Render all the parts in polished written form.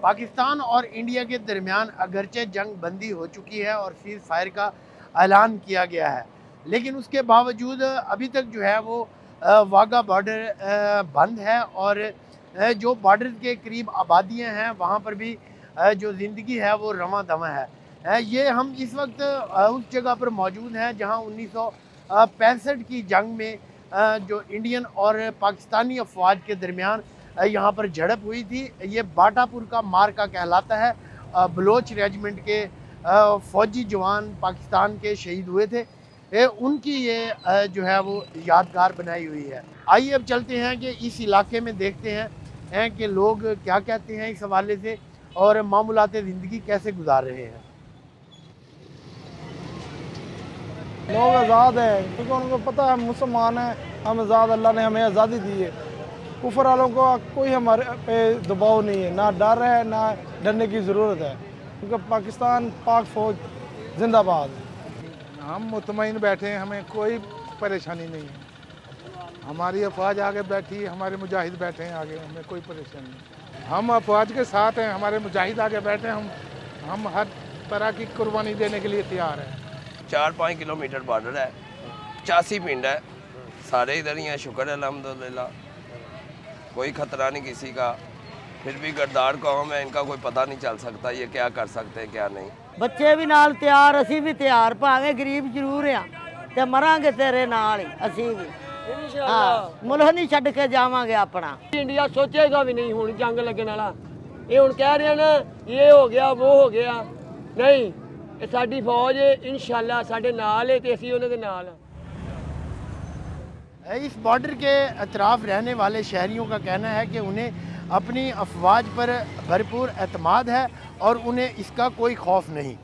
پاکستان اور انڈیا کے درمیان اگرچہ جنگ بندی ہو چکی ہے اور سیز فائر کا اعلان کیا گیا ہے، لیکن اس کے باوجود ابھی تک جو ہے وہ واگا بارڈر بند ہے، اور جو بارڈر کے قریب آبادیاں ہیں وہاں پر بھی جو زندگی ہے وہ رواں دواں ہے۔ یہ ہم اس وقت اس جگہ پر موجود ہیں جہاں 1965 کی جنگ میں جو انڈین اور پاکستانی افواج کے درمیان یہاں پر جھڑپ ہوئی تھی۔ یہ باٹا پور کا مارکا کہلاتا ہے۔ بلوچ ریجمنٹ کے فوجی جوان پاکستان کے شہید ہوئے تھے، ان کی یہ جو ہے وہ یادگار بنائی ہوئی ہے۔ آئیے اب چلتے ہیں کہ اس علاقے میں دیکھتے ہیں کہ لوگ کیا کہتے ہیں اس حوالے سے اور معمولات زندگی کیسے گزار رہے ہیں۔ لوگ آزاد ہیں کیونکہ ان کو پتہ ہے ہم مسلمان ہیں، ہم آزاد، اللہ نے ہمیں آزادی دی ہے۔ کفر والوں کو کوئی ہمارے پہ دباؤ نہیں ہے، نہ ڈر ہے نہ ڈرنے کی ضرورت ہے، کیونکہ پاکستان پاک فوج زندہ باد۔ ہم مطمئن بیٹھے ہیں، ہمیں کوئی پریشانی نہیں ہے۔ ہماری افواج آگے بیٹھی، ہمارے مجاہد بیٹھے ہیں آگے، ہمیں کوئی پریشانی نہیں۔ ہم افواج کے ساتھ ہیں، ہمارے مجاہد آگے بیٹھے ہیں، ہم ہر طرح کی قربانی دینے کے لیے تیار ہیں۔ 4-5 کلومیٹر بارڈر ہے، 85 پنڈ ہے، سارے ادھر ہی ہیں، شکر ہے الحمدللہ، کوئی خطرہ نہیں کسی کا۔ پھر بھی گردار قوم ہے، ان کا کوئی پتہ نہیں چل سکتا یہ کیا کر سکتے ہیں کیا نہیں۔ بچے بھی نال تیار، اسی بھی تیار، بھاویں غریب ضرور ہیں تے مراں گے تیرے نال ہی، اسی بھی ملک نہیں چھڈ کے جاواں گے اپنا۔ انڈیا سوچے گا بھی نہیں ہوں جنگ لگن والا، یہ ہوں کہہ رہے ہیں نا یہ ہو گیا وہ ہو گیا، نہیں، یہ ساری فوج انشاءاللہ ساڈے نال ہے تے اسی انہاں دے نال ہاں۔ اس بارڈر کے اطراف رہنے والے شہریوں کا کہنا ہے کہ انہیں اپنی افواج پر بھرپور اعتماد ہے اور انہیں اس کا کوئی خوف نہیں۔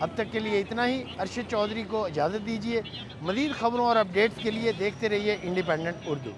اب تک کے لیے اتنا ہی۔ ارشد چودھری کو اجازت دیجیے۔ مزید خبروں اور اپڈیٹس کے لیے دیکھتے رہیے انڈیپینڈنٹ اردو۔